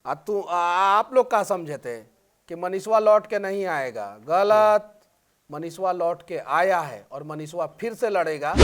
आप लोग क्या समझे थे कि मनीषवा लौट के नहीं आएगा? गलत। मनीषवा लौट के आया है और मनीषवा फिर से लड़ेगा।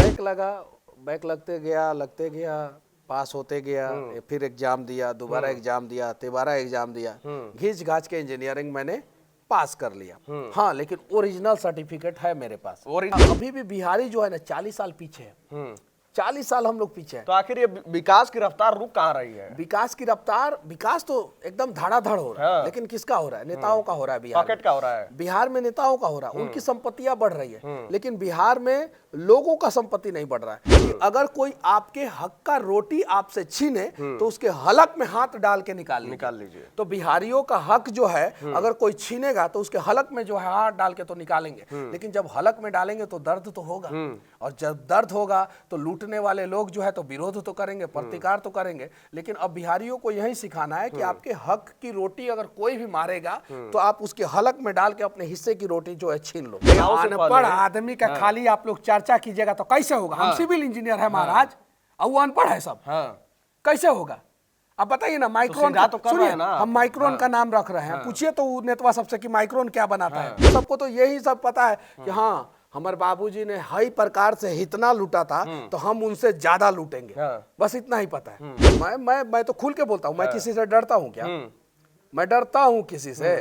बैक लगते गया, पास होते गया, फिर एग्जाम दिया, दोबारा एग्जाम दिया, तिबारा एग्जाम दिया, घिंच घाच के इंजीनियरिंग मैंने पास कर लिया। हाँ, लेकिन ओरिजिनल सर्टिफिकेट है मेरे पास। अभी भी बिहारी जो है ना 40 साल पीछे है। 40 साल हम लोग पीछे हैं। तो आखिर ये विकास की रफ्तार रुक कहाँ रही है? विकास तो एकदम धड़ाधड़ हो रहा है। हाँ। लेकिन किसका हो रहा है? नेताओं का हो रहा है। पॉकेट का हो रहा है। बिहार में नेताओं का हो रहा है, उनकी संपत्तियां बढ़ रही है। लेकिन बिहार में लोगों का संपत्ति नहीं बढ़ रहा है। कि अगर कोई आपके हक का रोटी आपसे छीने तो उसके हलक में हाथ डाल के निकाल लीजिए। तो बिहारियों का हक जो है अगर कोई छीनेगा तो उसके हलक में जो है हाथ डाल के तो निकालेंगे। लेकिन जब हलक में डालेंगे तो दर्द तो होगा, और जब दर्द होगा तो लूटने वाले लोग जो है तो विरोध तो करेंगे, प्रतिकार तो करेंगे। लेकिन अब बिहारियों को यही सिखाना है कि आपके हक की रोटी अगर कोई भी मारेगा तो आप उसके हलक में डाल के अपने हिस्से की रोटी जो है छीन लो। अनपढ़ आदमी का खाली आप लोग चर्चा कीजिएगा तो कैसे होगा? हम सिविल इंजीनियर है महाराज, और वो अनपढ़ है सब। कैसे होगा? अब बताइए ना। माइक्रोन तो सुनिए, हम माइक्रोन का नाम रख रहे हैं। पूछिए तो नेतवा सबसे कि माइक्रोन क्या बनाता है। सबको तो यही सब पता है कि हाँ हमारे बाबूजी ने हई प्रकार से इतना लूटा था तो हम उनसे ज्यादा लूटेंगे। बस इतना ही पता है। मैं तो खुल के बोलता हूँ। मैं किसी से डरता हूँ क्या? मैं डरता हूँ किसी से?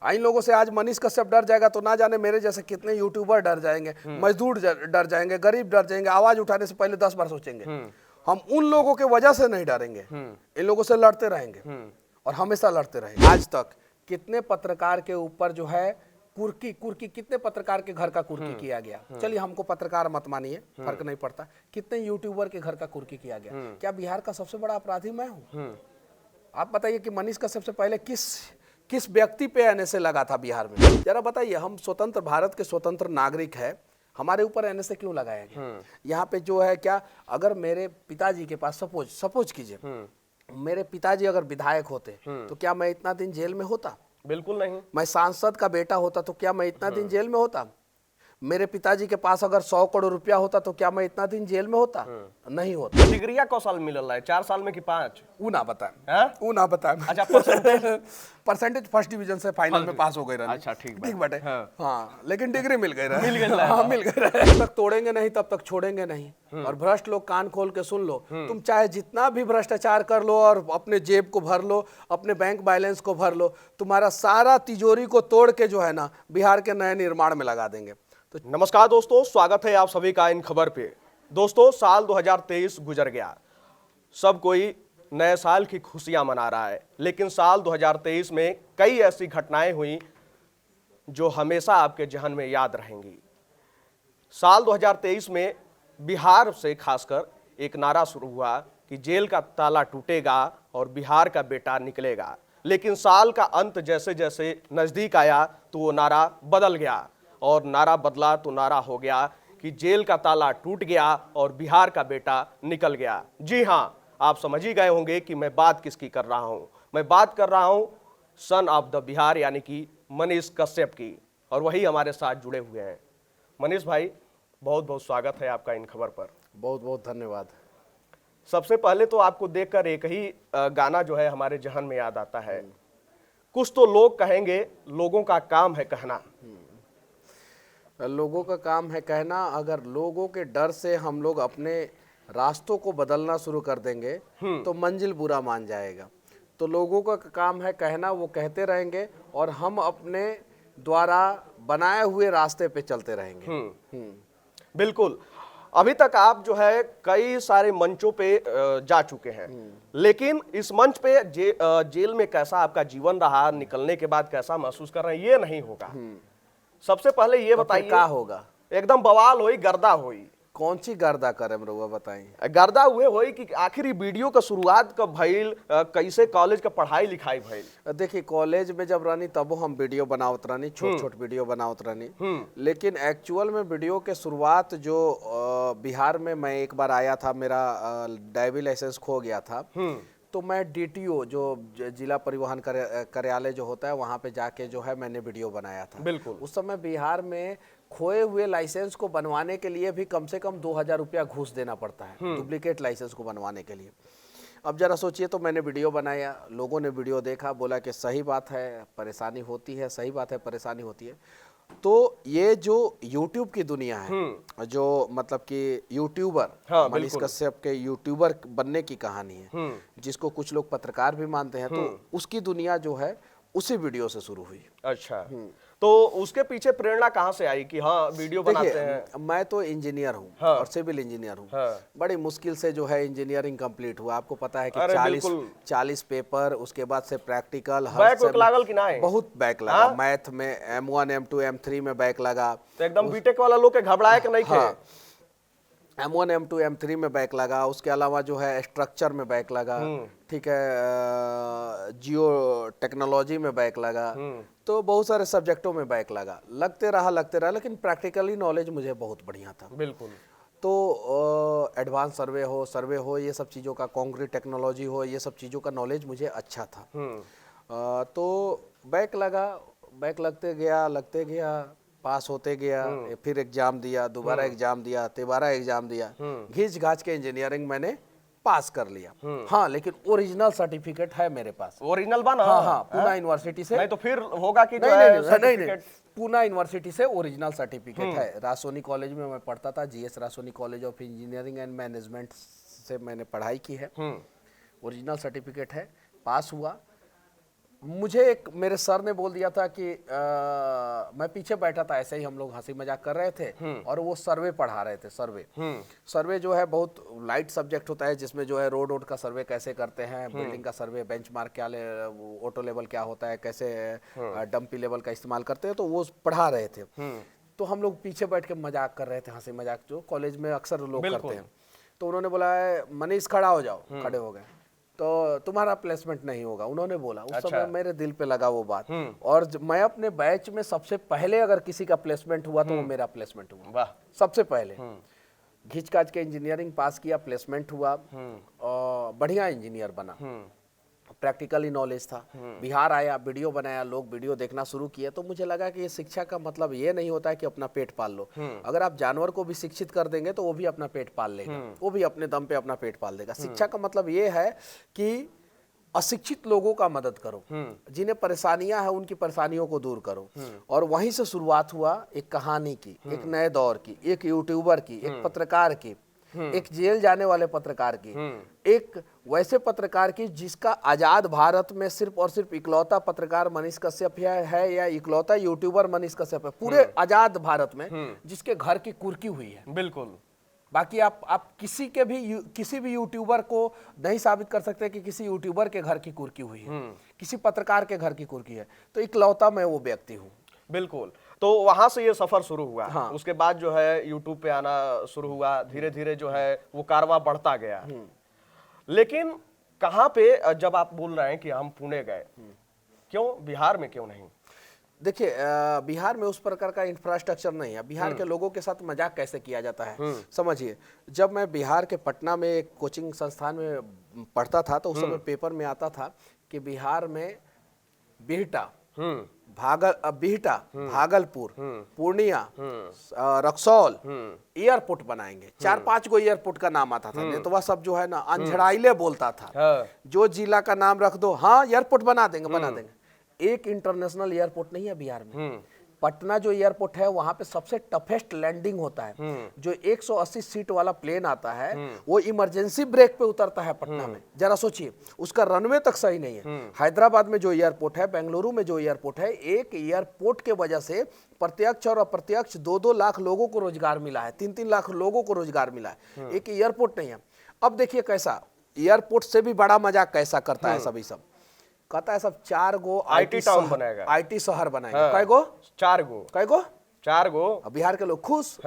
इन लोगों से आज मनीष कश्यप डर जाएगा तो ना जाने मेरे जैसे कितने यूट्यूबर डर जाएंगे, मजदूर डर जाएंगे, गरीब डर जाएंगे। आवाज उठाने से पहले 10 बार सोचेंगे। हम उन लोगों के वजह से नहीं डरेंगे, इन लोगों से लड़ते रहेंगे और हमेशा लड़ते रहेंगे। आज तक कितने पत्रकार के ऊपर जो है कुर्की कितने पत्रकार के घर का कुर्की किया गया। चलिए हमको पत्रकार मत मानिए, फर्क नहीं पड़ता। कितने यूट्यूबर के घर का कुर्की किया गया। क्या बिहार का सबसे बड़ा अपराधी मैं हूँ? आप बताइए कि मनीष का सबसे पहले किस व्यक्ति पे एनएसए लगा था बिहार में? जरा बताइए। हम स्वतंत्र भारत के स्वतंत्र नागरिक है, हमारे ऊपर एनएसए क्यों लगाया गया? यहाँ पे जो है क्या, अगर मेरे पिताजी के पास सपोज कीजिए मेरे पिताजी अगर विधायक होते तो क्या मैं इतना दिन जेल में होता? बिल्कुल नहीं। मैं सांसद का बेटा होता तो क्या मैं इतना दिन जेल में होता? मेरे पिताजी के पास अगर 100 करोड़ रुपया होता तो क्या मैं इतना दिन जेल में होता? नहीं होता। डिग्रिया कौ साल मिलल है? 4 साल में कि 5? ऊ ना बताए। अच्छा, परसेंटेज फर्स्ट डिवीजन से फाइनल में पास हो गए। अच्छा, ठीक बटे। हाँ, लेकिन डिग्री मिल गई रहे। जब तक तोड़ेंगे नहीं तब तक छोड़ेंगे नहीं। और भ्रष्ट लोग कान खोल के सुन लो। तुम चाहे जितना भी भ्रष्टाचार कर लो और अपने जेब को भर लो, अपने बैंक बैलेंस को भर लो, तुम्हारा सारा तिजोरी को तोड़ के जो है ना बिहार के नए निर्माण में लगा देंगे। तो नमस्कार दोस्तों, स्वागत है आप सभी का इन खबर पे। दोस्तों, साल 2023 गुजर गया, सब कोई नए साल की खुशियां मना रहा है। लेकिन साल 2023 में कई ऐसी घटनाएं हुई जो हमेशा आपके जहन में याद रहेंगी। साल 2023 में बिहार से खासकर एक नारा शुरू हुआ कि जेल का ताला टूटेगा और बिहार का बेटा निकलेगा। लेकिन साल का अंत जैसे जैसे नजदीक आया तो वो नारा बदल गया, और नारा बदला तो नारा हो गया कि जेल का ताला टूट गया और बिहार का बेटा निकल गया। जी हाँ, आप समझ ही गए होंगे कि मैं बात किसकी कर रहा हूँ। मैं बात कर रहा हूँ सन ऑफ द बिहार यानी कि मनीष कश्यप की, और वही हमारे साथ जुड़े हुए हैं। मनीष भाई, बहुत बहुत स्वागत है आपका इन खबर पर। बहुत बहुत धन्यवाद। सबसे पहले तो आपको देखकर एक ही गाना जो है हमारे जहन में याद आता है, कुछ तो लोग कहेंगे, लोगों का काम है कहना। लोगों का काम है कहना। अगर लोगों के डर से हम लोग अपने रास्तों को बदलना शुरू कर देंगे तो मंजिल बुरा मान जाएगा। तो लोगों का काम है कहना, वो कहते रहेंगे और हम अपने द्वारा बनाए हुए रास्ते पे चलते रहेंगे। बिल्कुल। अभी तक आप जो है कई सारे मंचों पे जा चुके हैं, लेकिन इस मंच पे जेल में कैसा आपका जीवन रहा, निकलने के बाद कैसा महसूस कर रहे हैं, ये नहीं होगा। सबसे पहले ये बताइए, क्या होगा? एकदम बवाल होई, गर्दा होई। कौन सी गर्दा करे रउआ बताइए? गर्दा हुए होई कि आखिरी वीडियो का शुरुआत कब भइल, कैसे कॉलेज का पढ़ाई लिखाई भइल? देखिए, कॉलेज में जब रहनी तब हम वीडियो बनावत रहनी, छोट वीडियो बनावत रहनी। लेकिन एक्चुअल में वीडियो के शुरुआत जो बिहार में मैं एक बार आया था, मेरा ड्राइविंग लाइसेंस खो गया था, तो मैं डीटीओ जो जिला परिवहन कार्यालय जो होता है वहाँ पे जाके जो है मैंने वीडियो बनाया था। बिल्कुल। उस समय बिहार में खोए हुए लाइसेंस को बनवाने के लिए भी कम से कम 2000 रुपया घूस देना पड़ता है, डुप्लीकेट लाइसेंस को बनवाने के लिए। अब जरा सोचिए, तो मैंने वीडियो बनाया, लोगों ने वीडियो देखा, बोला कि सही बात है, परेशानी होती है, सही बात है, परेशानी होती है। तो ये जो YouTube की दुनिया है, जो मतलब कि यूट्यूबर, हाँ, मनीष कश्यप के यूट्यूबर बनने की कहानी है, जिसको कुछ लोग पत्रकार भी मानते हैं, तो उसकी दुनिया जो है उसी वीडियो से शुरू हुई। अच्छा, तो उसके पीछे प्रेरणा कहाँ से आई कि हाँ वीडियो बनाते हैं? मैं तो इंजीनियर हूँ, हाँ, और सिविल इंजीनियर हूँ। हाँ, बड़ी मुश्किल से जो है इंजीनियरिंग कंप्लीट हुआ। आपको पता है कि अरे 40 पेपर, उसके बाद से प्रैक्टिकल, बैक लागल कि ना है? बहुत बैक लगा। मैथ में M1 M2 M3 में बैक लगा। तो एकदम बीटेक वाला लोग के घबराए कि नहीं थे? M1 M2 M3 में बैक लगा। उसके अलावा जो है स्ट्रक्चर में बैक लगा, ठीक है, जियो टेक्नोलॉजी में बैक लगा, तो बहुत सारे सब्जेक्टों में बैक लगते रहा, लेकिन प्रैक्टिकली नॉलेज मुझे बहुत बढ़िया था। बिल्कुल। तो एडवांस सर्वे हो, ये सब चीज़ों का, कॉन्क्रीट टेक्नोलॉजी हो, ये सब चीज़ों का नॉलेज मुझे अच्छा था। तो बैक लगते गया, पास होते गया, फिर एग्जाम दिया, दोबारा एग्जाम दिया, तिबारा एग्जाम दिया, घिंच घाच के इंजीनियरिंग मैंने पास कर लिया। हाँ, लेकिन ओरिजिनल सर्टिफिकेट है मेरे पास। ओरिजिनल बना? हाँ, पूना यूनिवर्सिटी से। नहीं तो फिर होगा कि नहीं, पूना यूनिवर्सिटी से ओरिजिनल सर्टिफिकेट है। रासोनी कॉलेज में मैं पढ़ता था, GS Raisoni college of engineering and management से मैंने पढ़ाई की है। ओरिजिनल सर्टिफिकेट है, पास हुआ। मुझे एक मेरे सर ने बोल दिया था कि मैं पीछे बैठा था, ऐसे ही हम लोग हंसी मजाक कर रहे थे, और वो सर्वे पढ़ा रहे थे। सर्वे जो है बहुत लाइट सब्जेक्ट होता है, जिसमें जो है रोड का सर्वे कैसे करते हैं, बिल्डिंग का सर्वे, बेंचमार्क क्या, ऑटो लेवल क्या होता है, कैसे डंपी लेवल का इस्तेमाल करते हैं, तो वो पढ़ा रहे थे। तो हम लोग पीछे बैठ के मजाक कर रहे थे, हंसी मजाक जो कॉलेज में अक्सर लोग करते हैं। तो उन्होंने बोला, मनीष खड़ा हो जाओ। खड़े हो गए। तो तुम्हारा प्लेसमेंट नहीं होगा, उन्होंने बोला। उस समय मेरे दिल पे लगा वो बात। और मैं अपने बैच में सबसे पहले अगर किसी का प्लेसमेंट हुआ तो वो मेरा प्लेसमेंट हुआ। वाह, सबसे पहले घिंच काच के इंजीनियरिंग पास किया, प्लेसमेंट हुआ, और बढ़िया इंजीनियर बना। प्रैक्टिकली नॉलेज था। बिहार आया, वीडियो बनाया, लोग वीडियो देखना शुरू किए, तो मुझे लगा कि ये शिक्षा का मतलब ये नहीं होता है कि अपना पेट पाल लो। अगर आप जानवर को भी शिक्षित कर देंगे तो वो भी अपना पेट पाल लेगा, वो भी अपने दम पे अपना पेट पाल देगा। शिक्षा का मतलब ये है कि अशिक्षित लोगों का मदद करो, जिन्हें परेशानियां हैं उनकी परेशानियों को दूर करो। और वहीं से शुरुआत हुआ एक कहानी की, एक नए दौर की, एक यूट्यूबर की, एक पत्रकार की, एक जेल जाने वाले पत्रकार की, एक वैसे पत्रकार की जिसका आजाद भारत में सिर्फ और सिर्फ इकलौता पत्रकार मनीष कश्यप है, या इकलौता यूट्यूबर मनीष कश्यप है पूरे आजाद भारत में जिसके घर की कुर्की हुई है। बिल्कुल। बाकी आप किसी भी यूट्यूबर को नहीं साबित कर सकते कि किसी यूट्यूबर के घर की कुर्की हुई है, किसी पत्रकार के घर की कुर्की है। तो इकलौता मैं वो व्यक्ति हूँ। बिल्कुल। तो वहां से ये सफर शुरू हुआ। हाँ। उसके बाद जो है यूट्यूब पे आना शुरू हुआ, धीरे धीरे जो है वो कारवां बढ़ता गया। लेकिन कहाँ पे, जब आप बोल रहे हैं कि हम पुणे गए, क्यों बिहार में क्यों नहीं? देखिए, बिहार में उस प्रकार का इंफ्रास्ट्रक्चर नहीं है। बिहार के लोगों के साथ मजाक कैसे किया जाता है, समझिए। जब मैं बिहार के पटना में एक कोचिंग संस्थान में पढ़ता था, तो उस समय पेपर में आता था कि बिहार में बिहटा, भागलपुर, पूर्णिया, रक्सौल एयरपोर्ट बनाएंगे। 4-5 गो एयरपोर्ट का नाम आता था। नेतवा सब जो है ना अंझड़ाइले बोलता था। जो जिला का नाम रख दो, हाँ एयरपोर्ट बना देंगे। एक इंटरनेशनल एयरपोर्ट नहीं है बिहार में। पटना जो एयरपोर्ट है वहां पे सबसे टफेस्ट लैंडिंग होता है। जो 180 सीट वाला प्लेन आता है वो इमरजेंसी ब्रेक पे उतरता है पटना में। जरा सोचिए, उसका रनवे तक सही नहीं है। हैदराबाद में जो एयरपोर्ट है, बेंगलुरु में जो एयरपोर्ट है, एक एयरपोर्ट के वजह से प्रत्यक्ष और अप्रत्यक्ष 2-2 लाख लोगों को रोजगार मिला है, 3-3 लाख लोगों को रोजगार मिला है। एक एयरपोर्ट नहीं है। अब देखिए कैसा एयरपोर्ट से भी बड़ा मजाक कैसा करता है सभी सब। कहता है सब 4 गो आईटी टाउन बनाएगा, आईटी शहर बनाएगा। कै गो? 4 गो। कै गो? 4 गो। अब बिहार के लोग खुश,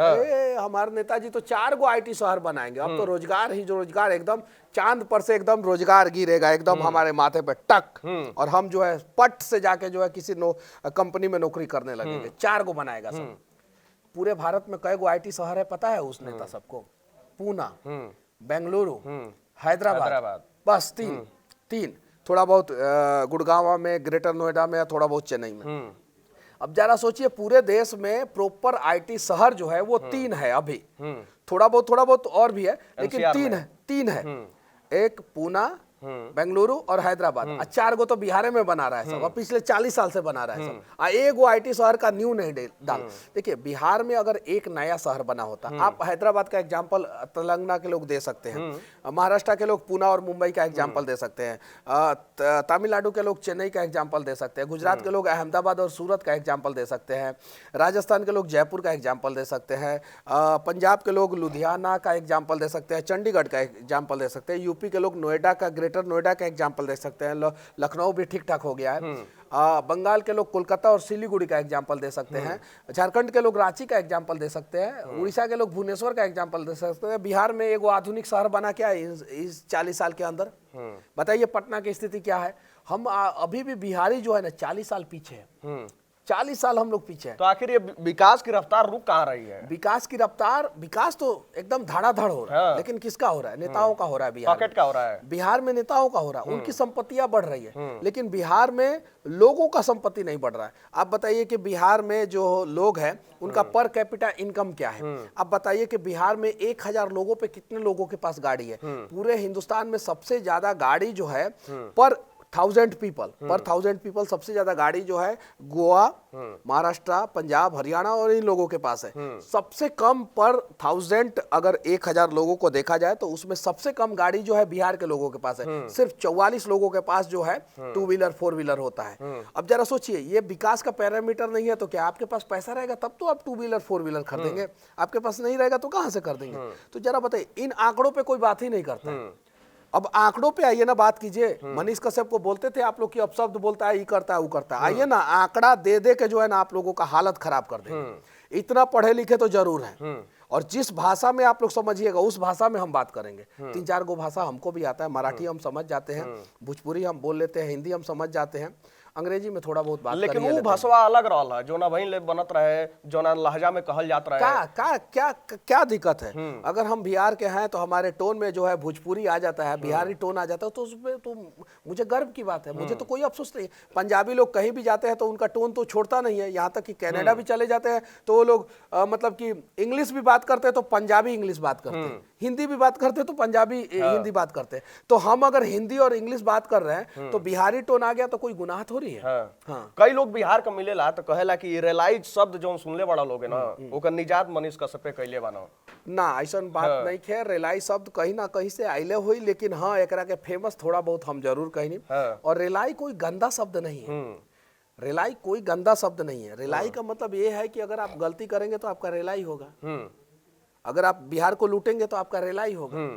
हमारे नेताजी तो 4 गो आईटी शहर बनाएंगे। अब तो रोजगार ही रोजगार, एकदम चांद पर से एकदम रोजगार गिरेगा एकदम हमारे माथे पे टक। और हम जो है पट से जाके जो है किसी कंपनी में नौकरी करने लगेंगे। 4 गो बनाएगा सब। पूरे भारत में कै गो आईटी शहर है पता है उस नेता सबको? पूना, बेंगलुरु, हैदराबाद, बस 3। थोड़ा बहुत गुड़गांव में, ग्रेटर नोएडा में, थोड़ा बहुत चेन्नई में। अब जरा सोचिए पूरे देश में प्रॉपर आईटी शहर जो है वो 3 है अभी। थोड़ा बहुत और भी है, लेकिन 3 है। एक पूना, बेंगलुरु और हैदराबाद, और 4 गो तो बिहार में बना रहा है सब, और पिछले 40 साल से बना रहा है सब, और एक गो IT शहर का न्यू नहीं डाल। देखिए बिहार में अगर एक नया शहर बना होता, आप हैदराबाद का एग्जाम्पल तेलंगाना के लोग दे सकते हैं, महाराष्ट्र के लोग पुणे और मुंबई का एग्जाम्पल दे सकते हैं, तमिलनाडु के लोग चेन्नई का एग्जाम्पल दे सकते हैं, गुजरात के लोग अहमदाबाद और सूरत का एग्जाम्पल दे सकते हैं, राजस्थान के लोग जयपुर का एग्जाम्पल दे सकते हैं, पंजाब के लोग लुधियाना का एग्जाम्पल दे सकते हैं, चंडीगढ़ का एग्जाम्पल दे सकते हैं, यूपी के लोग नोएडा का, ग्रेटर नोएडा का एग्जाम्पल दे सकते हैं, लखनऊ भी ठीक ठाक हो गया है, बंगाल के लोग कोलकाता और सिलीगुड़ी का एग्जाम्पल दे सकते हैं, झारखंड के लोग रांची का एग्जाम्पल दे सकते हैं, उड़ीसा के लोग भुवनेश्वर का एग्जाम्पल दे सकते हैं। बिहार में एक आधुनिक शहर बना क्या है इस 40 साल के अंदर? बताइए पटना की स्थिति क्या है? हम अभी भी बिहारी जो है ना 40 साल पीछे है, 40 साल हम लोग पीछे हैं। तो आखिर ये विकास की रफ्तार रुक कहाँ रही है? विकास की रफ्तार, विकास तो एकदम धड़ाधड़ हो रहा है, लेकिन किसका हो रहा है? नेताओं का हो रहा है बिहार पॉकेट का हो रहा है, बिहार में नेताओं का हो रहा है, उनकी संपत्तियां बढ़ रही है, लेकिन बिहार में लोगों का संपत्ति नहीं बढ़ रहा है। आप बताइए कि बिहार में जो लोग हैं उनका पर कैपिटा इनकम क्या है? आप बताइए कि बिहार में 1000 लोगों पे कितने लोगों के पास गाड़ी है? पूरे हिंदुस्तान में सबसे ज्यादा गाड़ी जो है पर 1000 पीपल सबसे ज्यादा गाड़ी जो है गोवा, महाराष्ट्र, पंजाब, हरियाणा और इन लोगों के पास है। सबसे कम पर 1000 अगर 1000 लोगों को देखा जाए तो उसमें सबसे कम गाड़ी जो है बिहार के लोगों के पास है। सिर्फ 44 लोगों के पास जो है 2 व्हीलर 4 व्हीलर होता है। अब जरा सोचिए, ये विकास का पैरामीटर नहीं है तो क्या आपके पास पैसा रहेगा तब तो आप 2 व्हीलर 4 व्हीलर खरीदेंगे? आपके पास नहीं रहेगा तो कहां से कर देंगे? तो जरा बताइए, इन आंकड़ों पे कोई बात ही नहीं करता। अब आंकड़ों पे आइए ना, बात कीजिए। मनीष कश्यप को बोलते थे आप लोग कि अपशब्द बोलता है, ये करता है, वो करता है। आइए ना, आंकड़ा दे दे के जो है ना आप लोगों का हालत खराब कर देंगे। इतना पढ़े लिखे तो जरूर है, और जिस भाषा में आप लोग समझिएगा उस भाषा में हम बात करेंगे। 3-4 गो भाषा हमको भी आता है, मराठी हम समझ जाते हैं, भोजपुरी हम बोल लेते हैं, हिंदी हम समझ जाते हैं, अंग्रेजी में थोड़ा बहुत बात, लेकिन वो भाषा अलग रहा जो ना वहीं ले बनत रहे, जो ना लहजा में कहल जात रहे। क्या दिक्कत है? अगर हम बिहार के हैं तो हमारे टोन में जो है भोजपुरी आ जाता है, बिहारी टोन आ जाता है, तो उसमें तो मुझे गर्व की बात है, मुझे तो कोई अफसोस नहीं। पंजाबी लोग कहीं भी जाते हैं तो उनका टोन तो छोड़ता नहीं है, यहाँ तक कि कनाडा भी चले जाते हैं तो वो लोग मतलब कि इंग्लिश भी बात करते हैं तो पंजाबी इंग्लिश बात करते हैं, हिंदी भी बात करते हैं तो पंजाबी हिंदी बात करते हैं। तो हम अगर हिंदी और इंग्लिश बात कर रहे हैं तो बिहारी टोन आ गया तो कोई गुनाह थोड़ी है। कई लोग बिहार का मिलेला तो कहेला कि रेलाइज शब्द जो सुनले बड़ा लोग है ना, ओकर निजात मनीष कश्यप कैले बना ना, ऐसा बात नहीं है। रेलाई शब्द कहीं ना कहीं से आइले हुई, लेकिन हाँ एकरा के फेमस थोड़ा बहुत हम जरूर कहीं। और रेलाई कोई गंदा शब्द नहीं है, रेलाई कोई गंदा शब्द नहीं है। रेलाई का मतलब ये है कि अगर आप गलती करेंगे तो आपका रेलाई होगा, अगर आप बिहार को लूटेंगे तो आपका रेलाई होगा।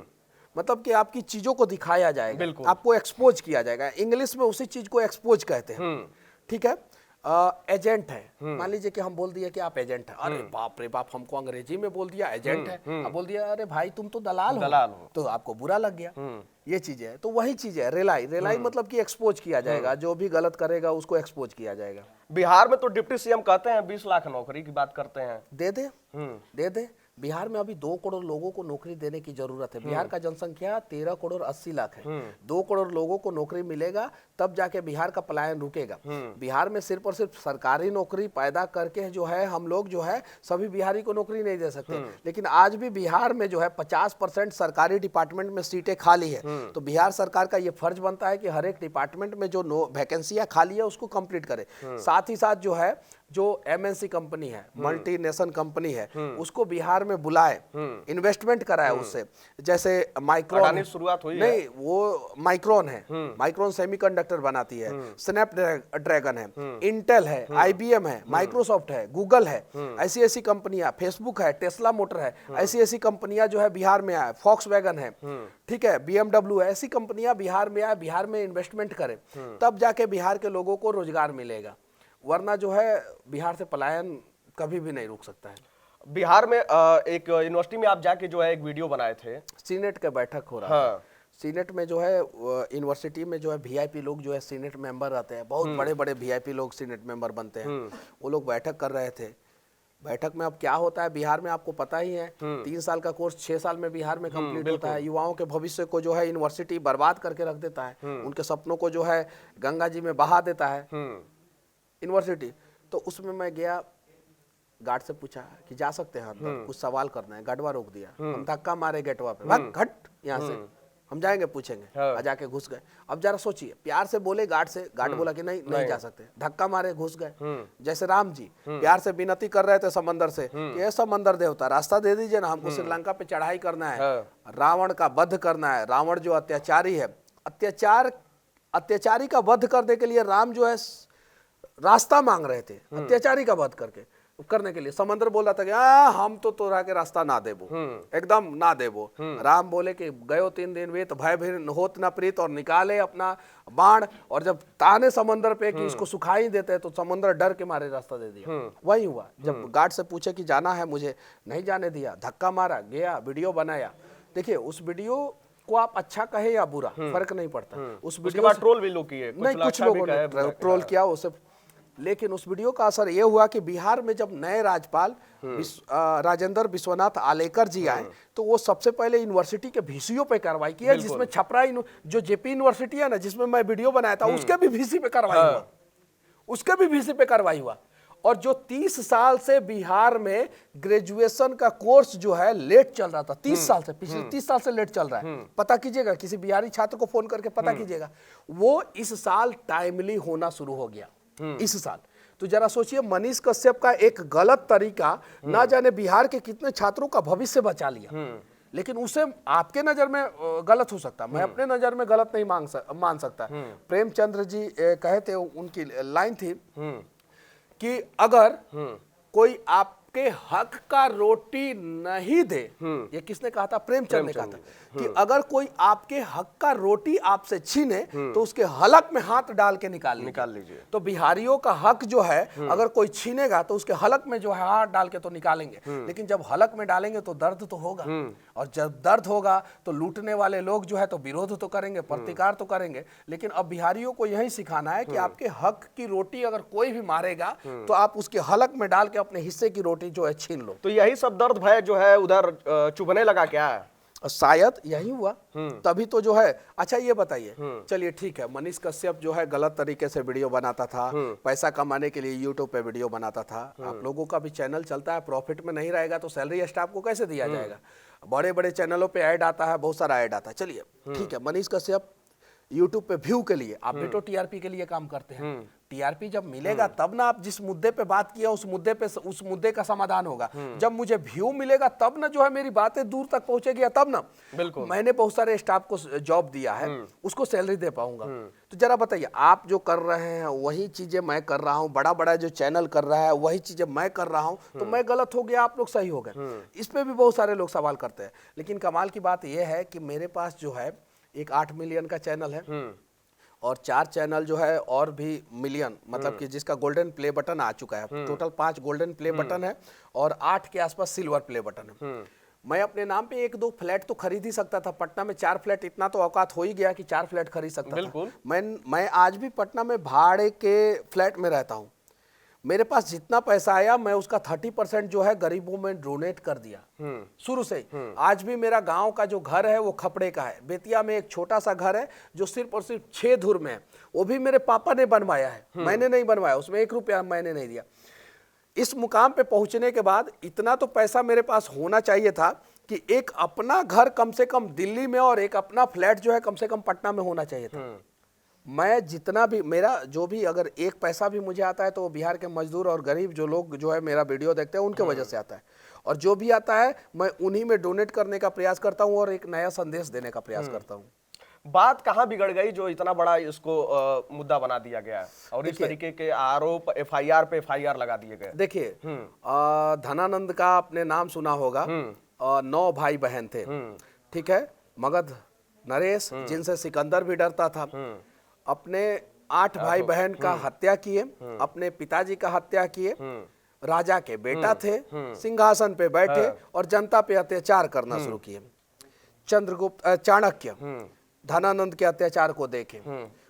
मतलब कि आपकी चीजों को दिखाया जाएगा, आपको एक्सपोज किया जाएगा। इंग्लिश में उसी चीज को एक्सपोज कहते हैं, ठीक है। एजेंट है, मान लीजिए कि हम बोल दिए कि आप एजेंट है, अरे बाप रे बाप, हमको अंग्रेजी में बोल दिया एजेंट है, अब बोल दिया अरे भाई तुम तो दलाल हो, तो आपको बुरा लग गया। ये चीज है, तो वही चीज है रेलाई। रेलाई मतलब कि एक्सपोज किया जाएगा, जो भी गलत करेगा उसको एक्सपोज किया जाएगा। बिहार में तो डिप्टी सीएम कहते हैं 20 लाख नौकरी की बात करते हैं, दे दे। बिहार में अभी 2 करोड़ लोगों को नौकरी देने की जरूरत है। बिहार का जनसंख्या 13 करोड़ 80 लाख है। 2 करोड़ लोगों को नौकरी मिलेगा तब जाके बिहार का पलायन रुकेगा। बिहार में सिर्फ और सिर्फ सरकारी नौकरी पैदा करके जो है हम लोग जो है सभी बिहारी को नौकरी नहीं दे सकते। लेकिन आज भी बिहार में जो है 50% सरकारी डिपार्टमेंट में सीटें खाली है, तो बिहार सरकार का ये फर्ज बनता है कि हर एक डिपार्टमेंट में जो वैकेंसियां खाली है उसको कंप्लीट करे। साथ ही साथ जो है जो MNC कंपनी है, मल्टीनेशनल कंपनी है, उसको बिहार में बुलाए, इन्वेस्टमेंट कराए उससे। जैसे माइक्रोन शुरुआत हुई नहीं, वो माइक्रोन है, माइक्रोन सेमीकंडक्टर बनाती है, स्नैपड्रैगन है, इंटेल है, IBM है, माइक्रोसॉफ्ट है, गूगल है, ऐसी कंपनियां, फेसबुक है, टेस्ला मोटर है, ऐसी कंपनियां जो है बिहार में आए, फॉक्सवैगन है, ठीक है, BMW है, ऐसी कंपनियां बिहार में आए, बिहार में इन्वेस्टमेंट करें, तब जाके बिहार के लोगों को रोजगार मिलेगा। वरना जो है बिहार से पलायन कभी भी नहीं रुक सकता है। बिहार में एक यूनिवर्सिटी में आप जाके जो है एक वीडियो बनाए थे, सीनेट का बैठक हो रहा है। सीनेट में जो है यूनिवर्सिटी में जो है VIP लोग जो है सीनेट मेंबर रहते हैं, बहुत बड़े बड़े VIP लोग सीनेट मेंबर बनते हैं, वो लोग बैठक कर रहे थे। बैठक में अब क्या होता है बिहार में आपको पता ही है, 3 साल का कोर्स 6 साल में बिहार में कंप्लीट होता है। युवाओं के भविष्य को जो है यूनिवर्सिटी बर्बाद करके रख देता है, उनके सपनों को जो है गंगा जी में बहा देता है यूनिवर्सिटी। तो उसमें मैं गया, गार्ड से पूछा कि जा सकते हैं अंदर, कुछ सवाल करना है, गार्डवा रोक दिया, हम धक्का मारे गेटवा पे, भाग हट यहाँ से, हम जाएंगे पूछेंगे। हाँ। जाके घुस गए। अब जरा सोचिए, प्यार से बोले गार्ड से, गार्ड बोला कि नहीं जा सकते, धक्का मारे घुस गए। जैसे राम जी प्यार से विनती कर रहे थे समंदर से कि ये समंदर देवता रास्ता दे दीजिए ना, हमको श्रीलंका पे चढ़ाई करना है, रावण का वध करना है। रावण जो अत्याचारी है, अत्याचारी का वध करने के लिए राम जो है रास्ता मांग रहे थे, अत्याचारी का वध करने के लिए। समंदर बोल रहा था कि हम तो तोरा के रास्ता ना देबो, एकदम ना देबो। राम बोले कि गयो 3 दिन वे तो भय भी होत न प्रीत, और निकाले अपना बाण, और जब ताने समंदर पे कि इसको सुखाई देते तो समंदर डर के मारे रास्ता दे दिया। वही हुआ। जब गार्ड से पूछे कि जाना है, मुझे नहीं जाने दिया, धक्का मारा, गया, वीडियो बनाया। देखिए उस वीडियो को आप अच्छा कहे या बुरा फर्क नहीं पड़ता। उस वीडियो बाद ट्रोल भी लोग किए, नहीं, कुछ लोगों ने ट्रोल किया उसे, लेकिन उस वीडियो का असर ये हुआ कि बिहार में जब नए राज्यपाल राजेंद्र विश्वनाथ आलेकर जी आए, तो वो सबसे पहले यूनिवर्सिटी के वीसीओ पे कार्रवाई की है, जिसमें छपरा जो जेपी यूनिवर्सिटी है ना, जिसमें मैं वीडियो बनाया था, उसके भी वीसी पे कार्रवाई हुआ, उसके भी वीसी पे कार्रवाई हुआ। और जो 30 साल से बिहार में ग्रेजुएशन का कोर्स जो है लेट चल रहा था, 30 साल से, पिछले 30 साल से लेट चल रहा है, पता कीजिएगा, किसी बिहारी छात्र को फोन करके पता कीजिएगा, वो इस साल टाइमली होना शुरू हो गया इस साल। तो जरा सोचिए, मनीष कश्यप का एक गलत तरीका ना जाने बिहार के कितने छात्रों का भविष्य बचा लिया। लेकिन उसे आपके नजर में गलत हो सकता, मैं अपने नजर में गलत नहीं मान सकता। प्रेमचंद्र जी कहे थे, उनकी लाइन थी कि अगर कोई आपके हक का रोटी नहीं दे, ये किसने कहा था? प्रेमचंद ने कहा था कि अगर कोई आपके हक का रोटी आपसे छीने तो उसके हलक में हाथ डाल के निकाल लीजिए। तो बिहारियों का हक जो है अगर कोई छीनेगा तो उसके हलक में जो है हाथ डाल के तो निकालेंगे, लेकिन जब हलक में डालेंगे तो दर्द तो होगा, और जब दर्द होगा तो लूटने वाले लोग जो है तो विरोध तो करेंगे, प्रतिकार तो करेंगे। लेकिन अब बिहारियों को यही सिखाना है कि आपके हक की रोटी अगर कोई भी मारेगा तो आप उसके हलक में डाल के अपने हिस्से की रोटी जो है छीन लो। तो यही सब दर्द भय जो है उधर चुभने लगा क्या है? शायद यही हुआ, तभी तो जो है। अच्छा ये बताइए, चलिए ठीक है, मनीष कश्यप जो है गलत तरीके से वीडियो बनाता था, पैसा कमाने के लिए यूट्यूब पे वीडियो बनाता था। आप लोगों का भी चैनल चलता है, प्रॉफिट में नहीं रहेगा तो सैलरी स्टाफ को कैसे दिया जाएगा? बड़े बड़े चैनलों पे ऐड आता है, बहुत सारा ऐड आता है। चलिए ठीक है, मनीष कश्यप यूट्यूब पे व्यू के लिए, आप भी तो टीआरपी के लिए काम करते हैं। टीआरपी जब मिलेगा तब ना आप जिस मुद्दे पे बात किया उस मुद्दे का समाधान होगा। जब मुझे व्यू मिलेगा तब ना जो है मेरी बातें दूर तक पहुंचेगी, तब ना मैंने बहुत सारे स्टाफ को जॉब दिया है, उसको सैलरी दे पाऊंगा। तो जरा बताइए, आप जो कर रहे हैं वही चीजें मैं कर रहा हूँ, बड़ा बड़ा जो चैनल कर रहा है वही चीजें मैं कर रहा हूँ, तो मैं गलत हो गया, आप लोग सही हो गए? इस पे भी बहुत सारे लोग सवाल करते हैं। लेकिन कमाल की बात यह है कि मेरे पास जो है एक 8 मिलियन का चैनल है, और 4 चैनल जो है और भी मिलियन, मतलब कि जिसका गोल्डन प्ले बटन आ चुका है। टोटल 5 गोल्डन प्ले बटन है और 8 के आसपास सिल्वर प्ले बटन है। मैं अपने नाम पे 1-2 फ्लैट तो खरीद ही सकता था। पटना में 4 फ्लैट, इतना तो औकात हो ही गया कि 4 फ्लैट खरीद सकता था। मैं आज भी पटना में भाड़े के फ्लैट में रहता हूँ। मेरे पास जितना पैसा आया मैं उसका 30% जो है गरीबों में डोनेट कर दिया शुरू से ही। आज भी मेरा गांव का जो घर है वो खपड़े का है। बेतिया में एक छोटा सा घर है जो सिर्फ और सिर्फ 6 धुर में है, वो भी मेरे पापा ने बनवाया है, मैंने नहीं बनवाया, उसमें 1 रुपया मैंने नहीं दिया। इस मुकाम पे पहुंचने के बाद इतना तो पैसा मेरे पास होना चाहिए था कि एक अपना घर कम से कम दिल्ली में और एक अपना फ्लैट जो है कम से कम पटना में होना चाहिए था। मैं जितना भी मेरा जो भी अगर 1 पैसा भी मुझे आता है तो वो बिहार के मजदूर और गरीब जो लोग जो है मेरा वीडियो देखते हैं उनके वजह से आता है, और जो भी आता है मैं उन्हीं में डोनेट करने का प्रयास करता हूं और एक नया संदेश देने का प्रयास करता हूं। बात कहाँ बिगड़ गई जो इतना बड़ा इसको मुद्दा बना दिया गया है और इस तरीके के आरोप एफआईआर पे एफआईआर लगा दिए गए? देखिए, धनानंद का आपने नाम सुना होगा, 9 भाई बहन थे, ठीक है, मगध नरेश जिनसे सिकंदर भी डरता था, अपने 8 भाई बहन का हत्या किए, अपने पिताजी का हत्या किए, राजा के बेटा थे, सिंहासन पे बैठे और जनता पे अत्याचार करना शुरू किए। चाणक्य धनानंद के अत्याचार को देखे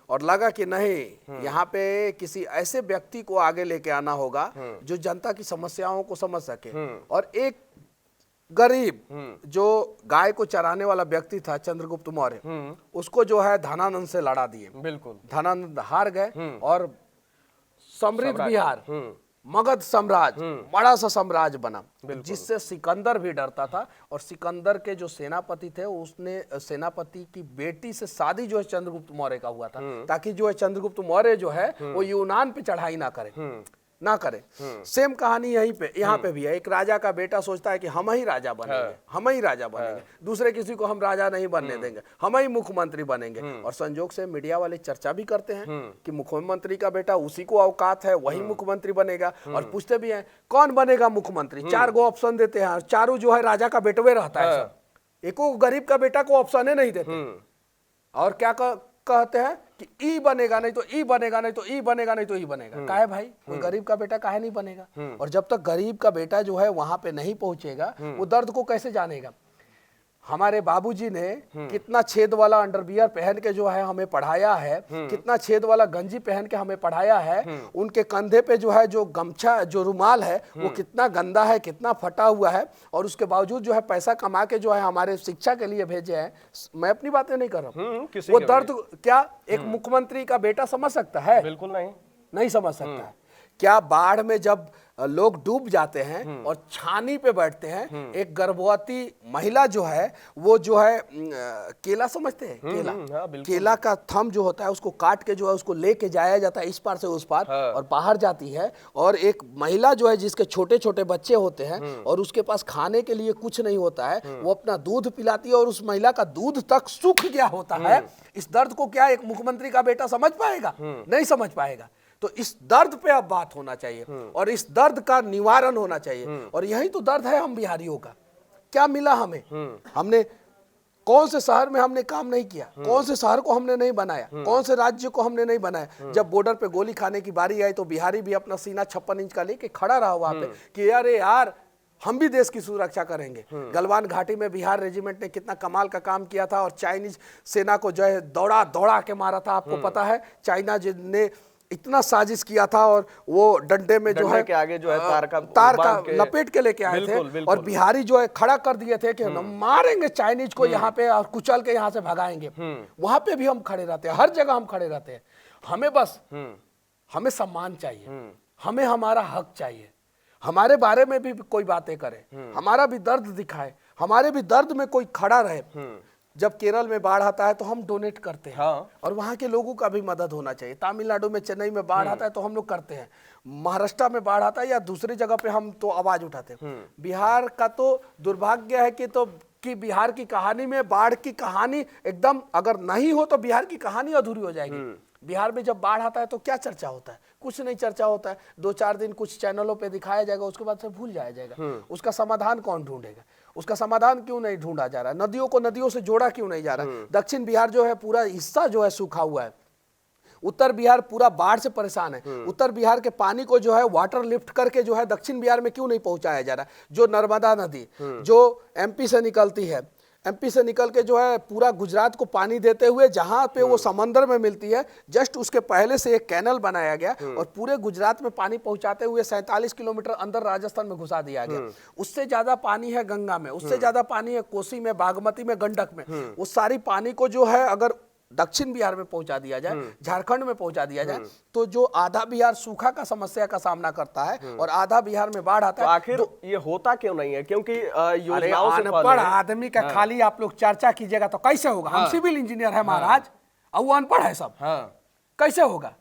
और लगा कि नहीं, यहाँ पे किसी ऐसे व्यक्ति को आगे लेके आना होगा जो जनता की समस्याओं को समझ सके। और एक गरीब जो गाय को चराने वाला व्यक्ति था चंद्रगुप्त मौर्य, उसको जो है धनानंद से लड़ा दिए। बिल्कुल, धनानंद हार गए और समृद्ध बिहार मगध साम्राज्य बड़ा सा साम्राज्य बना, जिससे सिकंदर भी डरता था। और सिकंदर के जो सेनापति थे, उसने सेनापति की बेटी से शादी जो है चंद्रगुप्त मौर्य का हुआ था, ताकि जो है चंद्रगुप्त मौर्य जो है वो यूनान पे चढ़ाई ना करे। सेम कहानी यहीं पे यहाँ पे भी है। एक राजा का बेटा सोचता है कि हम ही राजा बनेंगे, हम ही राजा बनेंगे, दूसरे किसी को हम राजा नहीं बनने देंगे, हम ही मुख्यमंत्री बनेंगे। और संजोग से मीडिया वाले चर्चा भी करते हैं कि मुख्यमंत्री का बेटा, उसी को औकात है, वही मुख्यमंत्री बनेगा। और पूछते भी हैं कौन बनेगा मुख्यमंत्री, 4 गो ऑप्शन देते हैं, चारों जो है राजा का बेटवे रहता है सब, एको गरीब का बेटा को ऑप्शन नहीं देते। और क्या कहते हैं कि ई बनेगा, नहीं तो ई बनेगा, नहीं तो ई बनेगा, नहीं तो ई बनेगा। काहे भाई, कोई गरीब का बेटा काहे नहीं बनेगा? और जब तक गरीब का बेटा जो है वहां पे नहीं पहुंचेगा, वो दर्द को कैसे जानेगा? हमारे बाबूजी ने कितना छेद वाला अंडरवियर पहन के जो है हमें पढ़ाया है, कितना छेद वाला गंजी पहन के हमें पढ़ाया है। उनके कंधे पे जो है जो गमछा, जो रुमाल है, वो कितना गंदा है, कितना फटा हुआ है। और उसके बावजूद जो है पैसा कमा के जो है हमारे शिक्षा के लिए भेजे हैं। मैं अपनी बातें नहीं कर रहा हूँ, वो दर्द क्या एक मुख्यमंत्री का बेटा समझ सकता है? बिल्कुल नहीं समझ सकता है। क्या बाढ़ में जब लोग डूब जाते हैं और छानी पे बैठते हैं, एक गर्भवती महिला जो है वो जो है केला समझते हैं, केला का थम जो होता है उसको काट के जो है उसको लेके जाया जाता है इस पार से उस पार, और बाहर जाती है। और एक महिला जो है जिसके छोटे छोटे बच्चे होते हैं और उसके पास खाने के लिए कुछ नहीं होता है, वो अपना दूध पिलाती है और उस महिला का दूध तक सूख गया होता है। इस दर्द को क्या एक मुख्यमंत्री का बेटा समझ पाएगा? नहीं समझ पाएगा। तो इस दर्द पे अब बात होना चाहिए और इस दर्द का निवारण होना चाहिए। और यही तो दर्द है हम बिहारियों का। क्या मिला हमें? हमने कौन से शहर में हमने काम नहीं किया, कौन से शहर को हमने नहीं बनाया, कौन से राज्य को हमने नहीं बनाया। जब बॉर्डर पे गोली खाने की बारी आई तो बिहारी भी अपना सीना 56 इंच का लेके खड़ा रहा वहां पे कि अरे यार हम भी देश की सुरक्षा करेंगे। गलवान घाटी में बिहार रेजिमेंट ने कितना कमाल का काम किया था और चाइनीज सेना को जो है दौड़ा दौड़ा के मारा था। आपको पता है चाइना ने इतना साजिश किया था और वो डंडे में जो है के आगे जो है तार का लपेट के लेके आए थे और बिहारी जो है खड़ा कर दिए थे कि हम मारेंगे चाइनीज को यहाँ पे और कुचल के यहाँ से भगाएंगे। वहां पे भी हम खड़े रहते हैं, हर जगह हम खड़े रहते हैं। हमें बस हमें सम्मान चाहिए, हमें हमारा हक चाहिए, हमारे बारे में भी कोई बातें करे, हमारा भी दर्द दिखाए, हमारे भी दर्द में कोई खड़ा रहे। जब केरल में बाढ़ आता है तो हम डोनेट करते हैं और वहां के लोगों का भी मदद होना चाहिए। तमिलनाडु में, चेन्नई में बाढ़ आता है तो हम लोग करते हैं, महाराष्ट्र में बाढ़ आता है या दूसरी जगह पे हम तो आवाज उठाते हैं। बिहार का तो दुर्भाग्य है कि बिहार की कहानी में बाढ़ की कहानी एकदम अगर नहीं हो तो बिहार की कहानी अधूरी हो जाएगी। बिहार में जब बाढ़ आता है तो क्या चर्चा होता है? कुछ नहीं चर्चा होता है। 2-4 दिन कुछ चैनलों पे दिखाया जाएगा, उसके बाद से भूल जाया जाएगा। उसका समाधान कौन ढूंढेगा? उसका समाधान क्यों नहीं ढूंढा जा रहा है? नदियों को नदियों से जोड़ा क्यों नहीं जा रहा? दक्षिण बिहार जो है पूरा हिस्सा जो है सूखा हुआ है, उत्तर बिहार पूरा बाढ़ से परेशान है। उत्तर बिहार के पानी को जो है वाटर लिफ्ट करके जो है दक्षिण बिहार में क्यों नहीं पहुंचाया जा रहा? जो नर्मदा नदी जो एमपी से निकलती है, एमपी से निकल के जो है पूरा गुजरात को पानी देते हुए जहां पे वो समंदर में मिलती है, जस्ट उसके पहले से एक कैनल बनाया गया और पूरे गुजरात में पानी पहुंचाते हुए 47 किलोमीटर अंदर राजस्थान में घुसा दिया गया। उससे ज्यादा पानी है गंगा में, उससे ज्यादा पानी है कोसी में, बागमती में, गंडक में। वो सारी पानी को जो है अगर दक्षिण बिहार में पहुंचा दिया जाए, झारखंड में पहुंचा दिया जाए, तो जो आधा बिहार सूखा का समस्या का सामना करता है और आधा बिहार में बाढ़ आता है। तो आखिर ये होता क्यों नहीं है? क्योंकि योजनाओं से अनपढ़ आदमी का खाली आप लोग चर्चा कीजिएगा तो कैसे होगा? हम सिविल इंजीनियर है महाराज और वो अनपढ़ है सब, कैसे होगा?